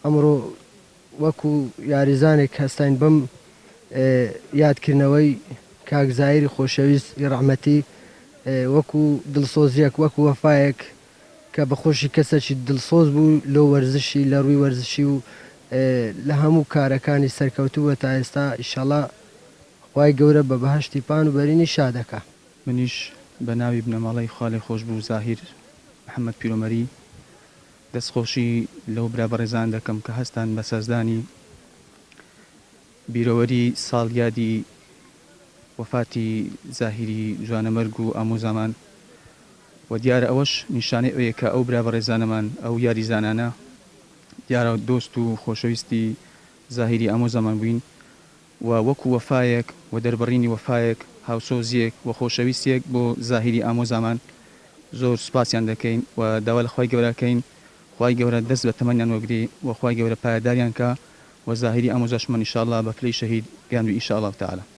ئەمڕۆ وەکو یاریزانێک هەستین بەم یادکردنەوەی کاک زاهیری خۆشەویست ڕەحمەتی وەکو دڵسۆزیەک وەکو وەفایەک کە بەخۆشی کەسێکی دڵسۆز بوو لە وەرزشی لە ڕووی وەرزشی و لە هەموو کارەکانی سەرکەوتووە تا ئێستا ئیشەڵا خوای گەورە بە بەهەشتی پان و بەرینی شادەکە. منیش بە ناوی بنەماڵەی خاڵی خۆش بوو زاهیر محەممەد پیرۆمەری دەستخۆشی لەو برا بەڕێزان دەکەم کە هەستان بە سەزدانی بیرەوەری ساڵیادی وەفاتی زاهیری جوانەمەرگ و ئامۆزامان و دیارە ئەوەش نیشانەی ئەوەیە کە ئەو برا بەڕێزانەمان ئەو یاریزانانە دیارە دۆست و خۆشەویستی زاهیری ئامۆزامان بووین و وەکو وەفایەک و دەربڕینی وەفایەک هاوسۆزیەک و خۆشەویستیەک بۆ زاهیری ئامۆزامان زۆر سوپاسیان دەکەین و داوا لە خوای گەورەکەین خوای گەورە دەست بە تەمەنیان وەگری و خوای گەورە پایداریان کە و زاهیری ئامۆزاشمان ئینشاءالله بە پلەی شەهید گیاندوی ئینشاءالله تعالی.